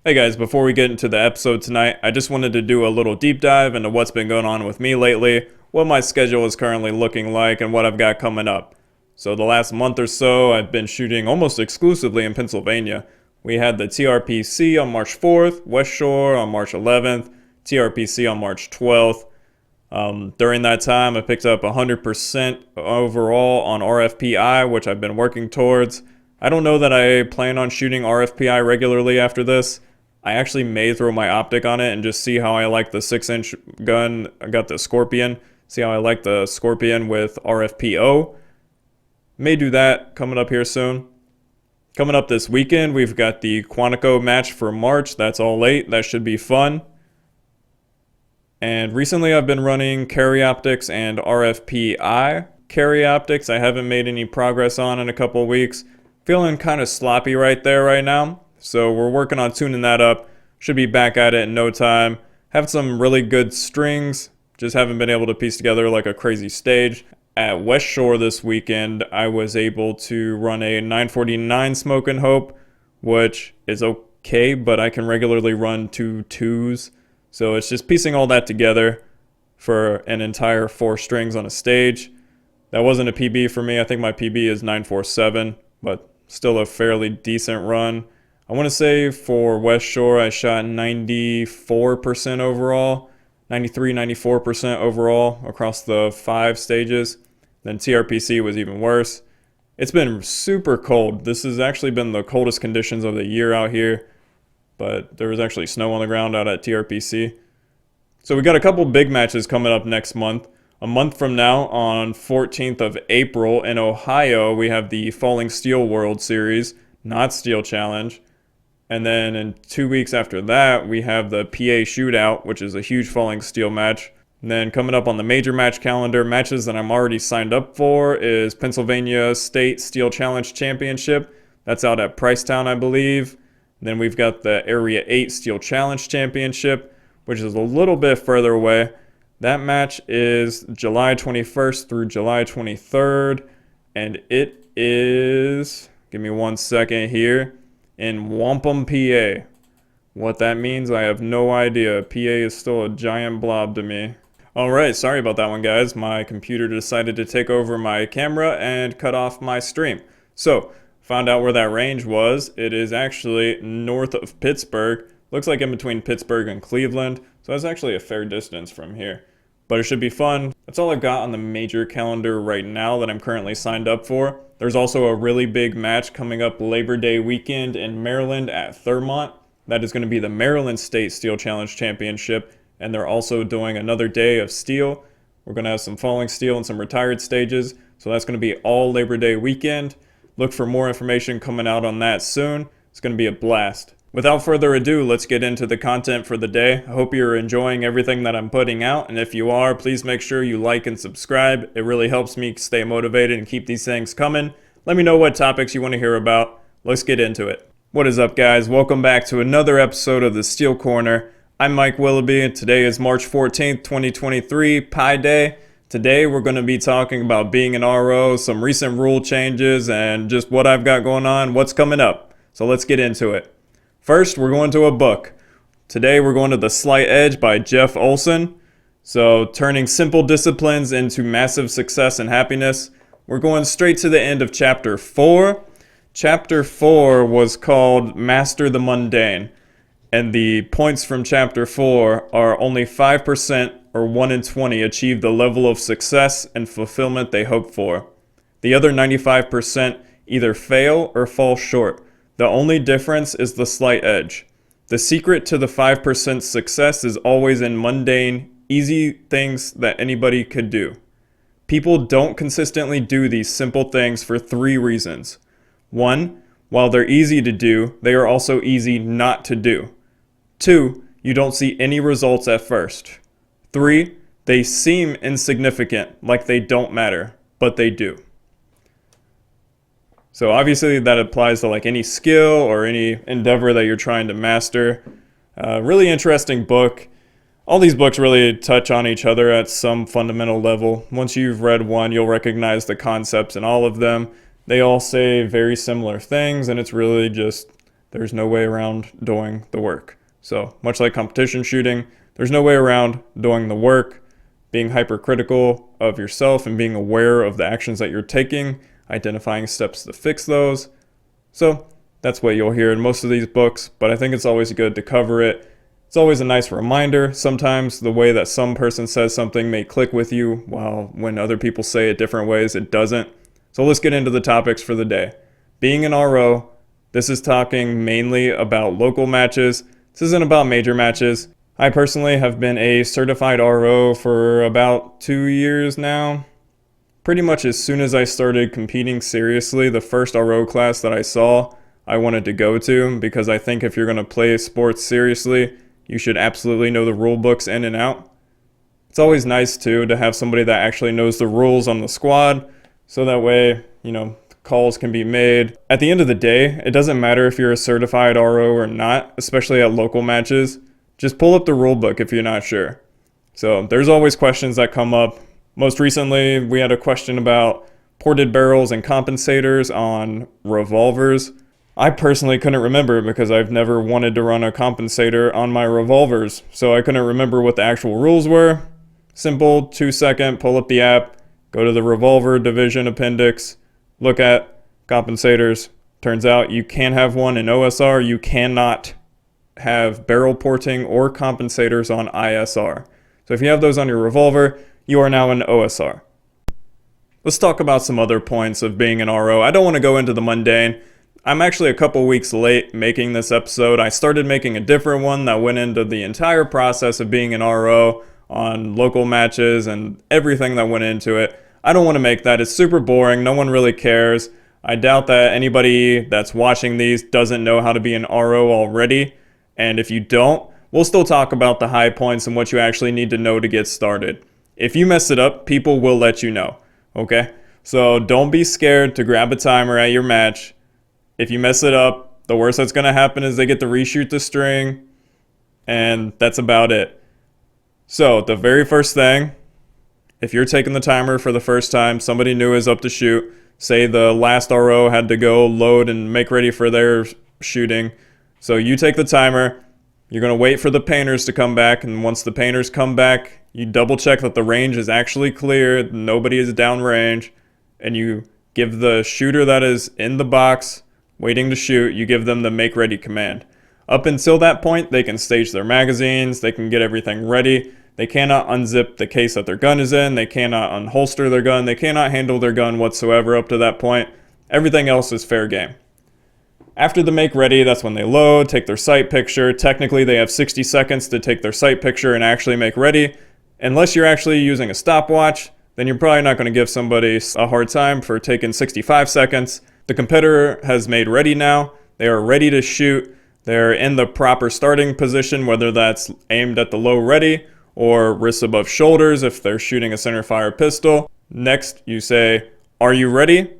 Hey guys, before we get into the episode tonight, I just wanted to do a little deep dive into what's been going on with me lately, what my schedule is currently looking like, and what I've got coming up. So the last month or so, I've been shooting almost exclusively in Pennsylvania. We had the TRPC on March 4th, West Shore on March 11th, TRPC on March 12th. During that time, I picked up 100% overall on RFPI, which I've been working towards. I don't know that I plan on shooting RFPI regularly after this. I actually may throw my optic on it and just see how I like the 6-inch gun. I got the Scorpion. See how I like the Scorpion with RFPO. May do that coming up here soon. Coming up this weekend, we've got the Quantico match for March. That's all late. That should be fun. And recently I've been running carry optics and RFPI. Carry optics I haven't made any progress on in a couple of weeks. Feeling kind of sloppy right there right now. So we're working on tuning that up. Should be back at it in no time. Have some really good strings. Just haven't been able to piece together like a crazy stage. At West Shore this weekend, I was able to run a 949 Smoke and Hope, which is okay, but I can regularly run 2.2s. So it's just piecing all that together for an entire 4 strings on a stage. That wasn't a PB for me. I think my PB is 947, but still a fairly decent run. I want to say for West Shore, I shot 94% overall, 94% overall across the 5 stages. Then TRPC was even worse. It's been super cold. This has actually been the coldest conditions of the year out here, but there was actually snow on the ground out at TRPC. So we got a couple big matches coming up next month. A month from now, on 14th of April in Ohio, we have the Falling Steel World Series, not Steel Challenge. And then in 2 weeks after that, we have the PA Shootout, which is a huge Falling Steel match. And then coming up on the major match calendar, matches that I'm already signed up for is Pennsylvania State Steel Challenge Championship. That's out at Pricetown, I believe. And then we've got the Area 8 Steel Challenge Championship, which is a little bit further away. That match is July 21st through July 23rd. And it is, give me 1 second here, in Wampum, PA. What that means, I have no idea. PA is still a giant blob to me. Alright, sorry about that one, guys. My computer decided to take over my camera and cut off my stream. So, found out where that range was. It is actually north of Pittsburgh. Looks like in between Pittsburgh and Cleveland. So that's actually a fair distance from here. But it should be fun. That's all I've got on the major calendar right now that I'm currently signed up for. There's also a really big match coming up Labor Day weekend in Maryland at Thurmont. That is going to be the Maryland State Steel Challenge Championship. And they're also doing another day of steel. We're going to have some falling steel and some retired stages. So that's going to be all Labor Day weekend. Look for more information coming out on that soon. It's going to be a blast. Without further ado, let's get into the content for the day. I hope you're enjoying everything that I'm putting out, and if you are, please make sure you like and subscribe. It really helps me stay motivated and keep these things coming. Let me know what topics you want to hear about. Let's get into it. What is up, guys? Welcome back to another episode of the Steel Corner. I'm Mike Willoughby, and today is March 14th, 2023, Pi Day. Today we're going to be talking about being an RO, some recent rule changes, and just what I've got going on, what's coming up. So let's get into it. First, we're going to a book. Today, we're going to The Slight Edge by Jeff Olson. So, turning simple disciplines into massive success and happiness. We're going straight to the end of Chapter 4. Chapter 4 was called Master the Mundane. And the points from Chapter 4 are only 5% or 1 in 20 achieve the level of success and fulfillment they hope for. The other 95% either fail or fall short. The only difference is the slight edge. The secret to the 5% success is always in mundane, easy things that anybody could do. People don't consistently do these simple things for 3 reasons. 1, while they're easy to do, they are also easy not to do. 2, you don't see any results at first. 3, they seem insignificant, like they don't matter, but they do. So obviously that applies to like any skill or any endeavor that you're trying to master. Really interesting book. All these books really touch on each other at some fundamental level. Once you've read one, you'll recognize the concepts in all of them. They all say very similar things, and it's really just there's no way around doing the work. So much like competition shooting, there's no way around doing the work, being hypercritical of yourself and being aware of the actions that you're taking, identifying steps to fix those. So that's what you'll hear in most of these books, but I think it's always good to cover it. It's always a nice reminder. Sometimes the way that some person says something may click with you, while when other people say it different ways, it doesn't. So let's get into the topics for the day. Being an RO, this is talking mainly about local matches. This isn't about major matches. I personally have been a certified RO for about 2 years now. Pretty much as soon as I started competing seriously, the first RO class that I saw, I wanted to go to, because I think if you're going to play sports seriously, you should absolutely know the rule books in and out. It's always nice too to have somebody that actually knows the rules on the squad, so that way, calls can be made. At the end of the day, it doesn't matter if you're a certified RO or not, especially at local matches. Just pull up the rule book if you're not sure. So there's always questions that come up. Most recently, we had a question about ported barrels and compensators on revolvers. I personally couldn't remember because I've never wanted to run a compensator on my revolvers, so I couldn't remember what the actual rules were. Simple, 2-second, pull up the app, go to the revolver division appendix, look at compensators. Turns out you can have one in OSR, you cannot have barrel porting or compensators on ISR. So if you have those on your revolver, you are now an OSR. Let's talk about some other points of being an RO. I don't want to go into the mundane. I'm actually a couple weeks late making this episode. I started making a different one that went into the entire process of being an RO on local matches and everything that went into it. I don't want to make that. It's super boring. No one really cares. I doubt that anybody that's watching these doesn't know how to be an RO already. And if you don't, we'll still talk about the high points and what you actually need to know to get started. If you mess it up, people will let you know, okay? So don't be scared to grab a timer at your match. If you mess it up, the worst that's going to happen is they get to reshoot the string, and that's about it. So the very first thing, if you're taking the timer for the first time, somebody new is up to shoot, say the last RO had to go load and make ready for their shooting. So you take the timer, you're going to wait for the painters to come back, and once the painters come back, you double check that the range is actually clear, nobody is downrange, and you give the shooter that is in the box waiting to shoot, you give them the make ready command. Up until that point, they can stage their magazines, they can get everything ready. They cannot unzip the case that their gun is in, they cannot unholster their gun, they cannot handle their gun whatsoever up to that point. Everything else is fair game. After the make ready, that's when they load, take their sight picture. Technically, they have 60 seconds to take their sight picture and actually make ready. Unless you're actually using a stopwatch, then you're probably not going to give somebody a hard time for taking 65 seconds. The competitor has made ready now. They are ready to shoot. They're in the proper starting position, whether that's aimed at the low ready or wrists above shoulders if they're shooting a centerfire pistol. Next, you say, "Are you ready?"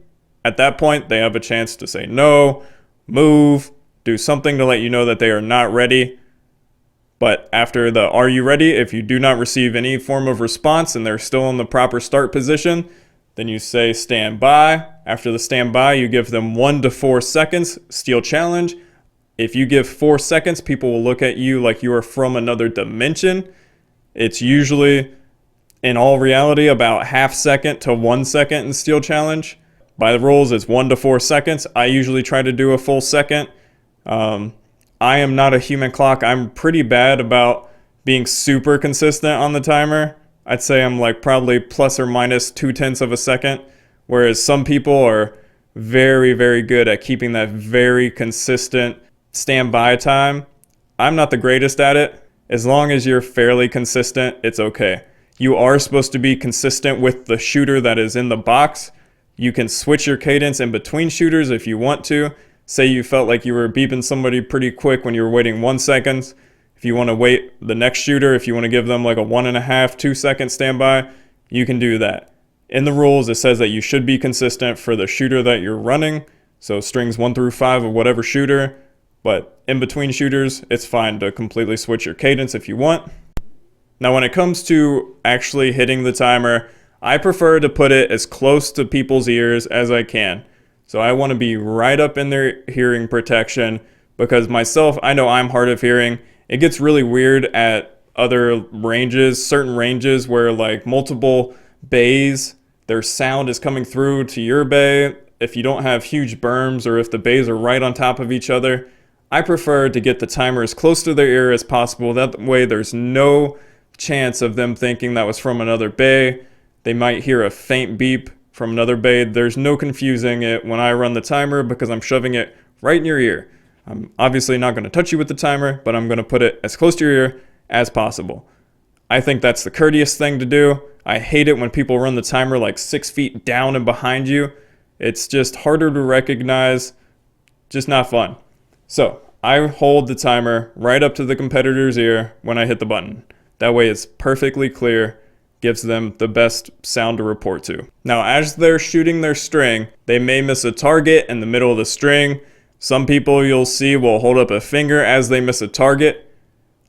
At that point, they have a chance to say no, move, do something to let you know that they are not ready. But after the "are you ready," if you do not receive any form of response and they're still in the proper start position, then you say stand by. After the stand by, you give them 1 to 4 seconds, steel challenge. If you give 4 seconds, people will look at you like you are from another dimension. It's usually, in all reality, about half second to 1 second in steel challenge. By the rules, it's 1 to 4 seconds. I usually try to do a full second. I am not a human clock. I'm pretty bad about being super consistent on the timer. I'd say I'm like probably plus or minus 0.2 of a second, whereas some people are very, very good at keeping that very consistent standby time. I'm not the greatest at it. As long as you're fairly consistent, it's okay. You are supposed to be consistent with the shooter that is in the box. You can switch your cadence in between shooters if you want to. Say you felt like you were beeping somebody pretty quick when you were waiting 1 second. If you want to wait the next shooter, if you want to give them like a 1.5, 2 second standby, you can do that. In the rules, it says that you should be consistent for the shooter that you're running. So strings 1 through 5 of whatever shooter. But in between shooters, it's fine to completely switch your cadence if you want. Now, when it comes to actually hitting the timer, I prefer to put it as close to people's ears as I can. So I want to be right up in their hearing protection, Because myself, I know I'm hard of hearing. It gets really weird at other ranges, certain ranges where like multiple bays, their sound is coming through to your bay. If you don't have huge berms or if the bays are right on top of each other, I prefer to get the timer as close to their ear as possible. That way there's no chance of them thinking that was from another bay. They might hear a faint beep from another bay. There's no confusing it when I run the timer because I'm shoving it right in your ear. I'm obviously not going to touch you with the timer, but I'm going to put it as close to your ear as possible. I think that's the courteous thing to do. I hate it when people run the timer like 6 feet down and behind you. It's just harder to recognize, just not fun. So I hold the timer right up to the competitor's ear when I hit the button. That way it's perfectly clear, gives them the best sound to report to. Now, as they're shooting their string, they may miss a target in the middle of the string. Some people you'll see will hold up a finger as they miss a target.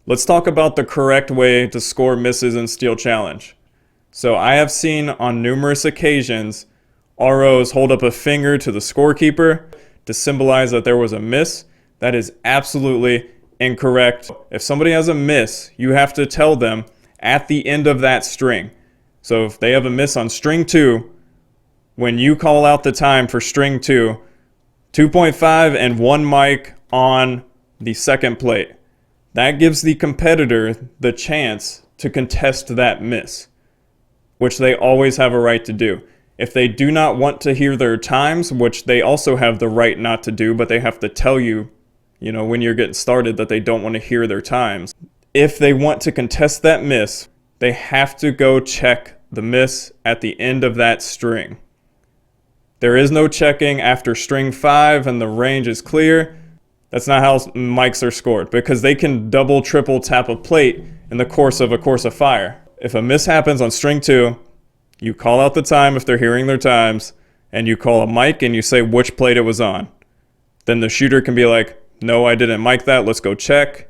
Let's talk about the correct way to score misses in Steel Challenge. So I have seen on numerous occasions ROs hold up a finger to the scorekeeper to symbolize that there was a miss. That is absolutely incorrect. If somebody has a miss, you have to tell them at the end of that string. So if they have a miss on string 2, when you call out the time for string 2, 2.5 and 1 mic on the second plate. That gives the competitor the chance to contest that miss, which they always have a right to do. If they do not want to hear their times, which they also have the right not to do, but they have to tell you, when you're getting started that they don't want to hear their times. If they want to contest that miss, they have to go check the miss at the end of that string. There is no checking after string 5 and the range is clear. That's not how mics are scored because they can double, triple tap a plate in the course of fire. If a miss happens on string 2, you call out the time if they're hearing their times, and you call a mic and you say which plate it was on. Then the shooter can be like, no, I didn't mic that, let's go check.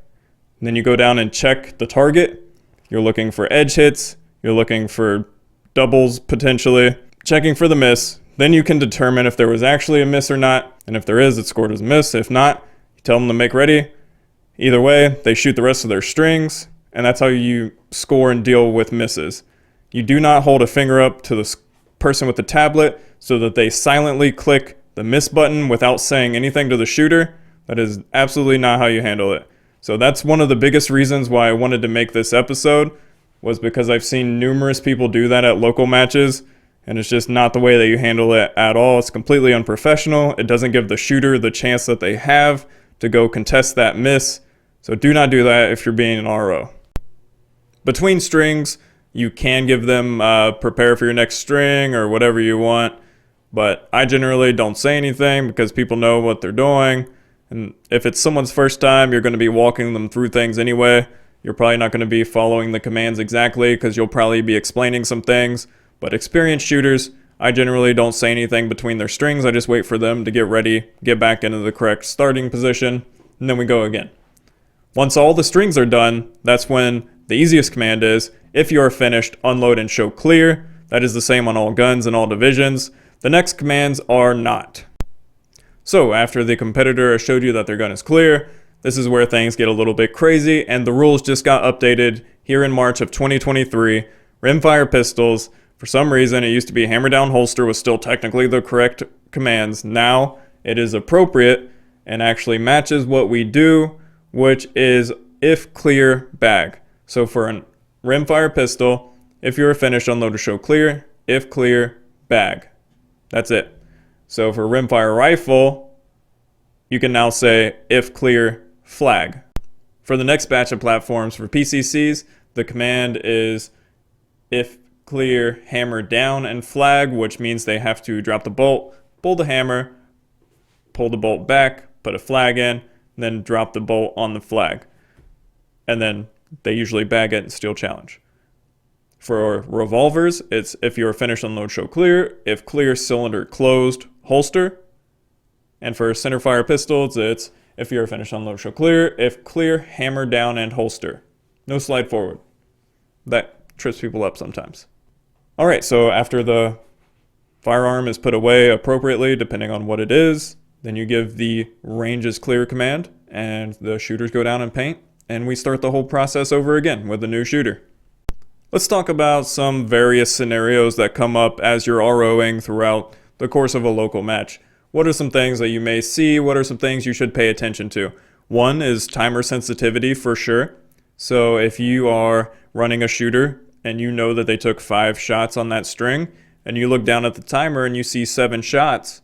And then you go down and check the target. You're looking for edge hits, you're looking for doubles potentially, checking for the miss. Then you can determine if there was actually a miss or not, and if there is, it's scored as a miss. If not, you tell them to make ready. Either way, they shoot the rest of their strings, and that's how you score and deal with misses. You do not hold a finger up to the person with the tablet so that they silently click the miss button without saying anything to the shooter. That is absolutely not how you handle it. So that's one of the biggest reasons why I wanted to make this episode, was because I've seen numerous people do that at local matches, and it's just not the way that you handle it at all. It's completely unprofessional. It doesn't give the shooter the chance that they have to go contest that miss. So do not do that if you're being an RO. Between strings, you can give them prepare for your next string or whatever you want, but I generally don't say anything because people know what they're doing. And if it's someone's first time, you're going to be walking them through things anyway. You're probably not going to be following the commands exactly because you'll probably be explaining some things. But experienced shooters, I generally don't say anything between their strings. I just wait for them to get ready, get back into the correct starting position, and then we go again. Once all the strings are done, that's when the easiest command is, if you are finished, unload and show clear. That is the same on all guns and all divisions. The next commands are not. So after the competitor has showed you that their gun is clear, this is where things get a little bit crazy, and the rules just got updated here in March of 2023. Rimfire pistols, for some reason it used to be hammer down holster was still technically the correct commands. Now it is appropriate and actually matches what we do, which is if clear, bag. So for a rimfire pistol, if you are finished, unload to show clear, if clear, bag. That's it. So for rimfire rifle, you can now say if clear, flag. For the next batch of platforms for PCCs, the command is if clear, hammer down and flag, which means they have to drop the bolt, pull the hammer, pull the bolt back, put a flag in, and then drop the bolt on the flag. And then they usually bag it in Steel Challenge. For revolvers, it's if you are finished, unload, show clear, if clear, cylinder closed, holster. And for centerfire pistols, it's if you are finished, unload, show clear, if clear, hammer down and holster. No slide forward. That trips people up sometimes. All right, so after the firearm is put away appropriately, depending on what it is, then you give the range is clear command, and the shooters go down and paint, and we start the whole process over again with a new shooter. Let's talk about some various scenarios that come up as you're ROing throughout the course of a local match. What are some things that you may see? What are some things you should pay attention to? One is timer sensitivity for sure. So if you are running a shooter and you know that they took 5 shots on that string, and you look down at the timer and you see 7 shots,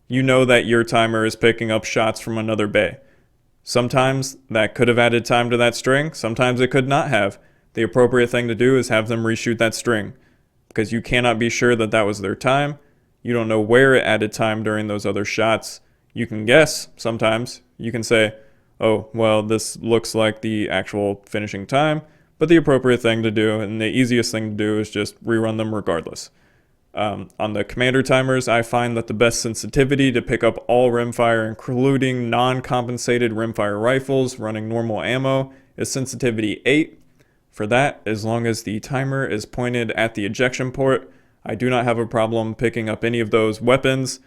you know that your timer is picking up shots from another bay. Sometimes that could have added time to that string, sometimes it could not have. The appropriate thing to do is have them reshoot that string, because you cannot be sure that that was their time. You don't know where it added time during those other shots. You can guess sometimes. You can say, oh, well, this looks like the actual finishing time, but the appropriate thing to do and the easiest thing to do is just rerun them regardless. On the commander timers, I find that the best sensitivity to pick up all rimfire, including non-compensated rimfire rifles running normal ammo, is sensitivity 8. For that, as long as the timer is pointed at the ejection port, I do not have a problem picking up any of those weapons,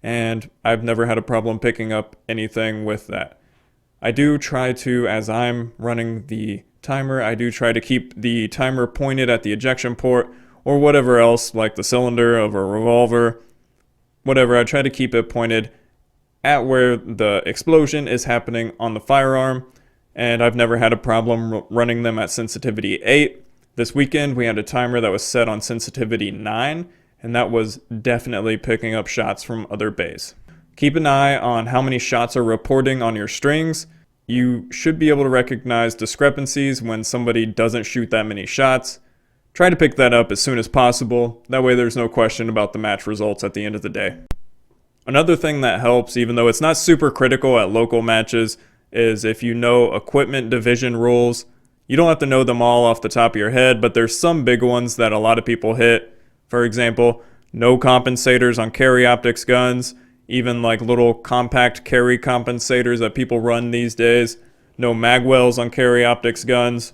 and I've never had a problem picking up anything with that. I do try to, as I'm running the timer, I do try to keep the timer pointed at the ejection port or whatever else, like the cylinder of a revolver, whatever. I try to keep it pointed at where the explosion is happening on the firearm, and I've never had a problem running them at sensitivity 8. This weekend we had a timer that was set on sensitivity 9, and that was definitely picking up shots from other bays. Keep an eye on how many shots are reporting on your strings. You should be able to recognize discrepancies when somebody doesn't shoot that many shots. Try to pick that up as soon as possible. That way there's no question about the match results at the end of the day. Another thing that helps, even though it's not super critical at local matches, is if you know equipment division rules. You don't have to know them all off the top of your head, but there's some big ones that a lot of people hit. For example, no compensators on carry optics guns, even like little compact carry compensators that people run these days. No magwells on carry optics guns.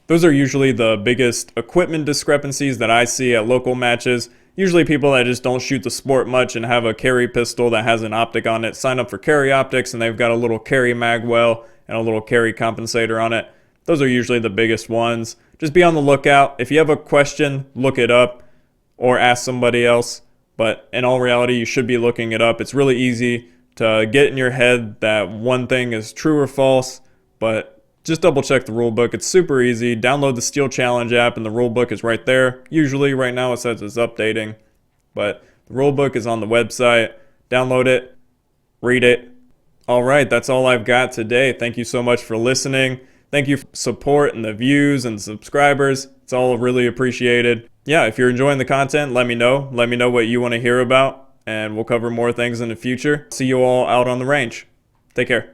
Those are usually the biggest equipment discrepancies that I see at local matches. Usually people that just don't shoot the sport much and have a carry pistol that has an optic on it sign up for carry optics, and they've got a little carry magwell and a little carry compensator on it. Those are usually the biggest ones. Just be on the lookout. If you have a question, look it up or ask somebody else. But in all reality, you should be looking it up. It's really easy to get in your head that one thing is true or false, but just double check the rulebook. It's super easy. Download the Steel Challenge app and the rulebook is right there. Usually right now it says it's updating, but the rulebook is on the website. Download it, read it. All right, that's all I've got today. Thank you so much for listening. Thank you for support and the views and subscribers. It's all really appreciated. Yeah, if you're enjoying the content, let me know. Let me know what you want to hear about, and we'll cover more things in the future. See you all out on the range. Take care.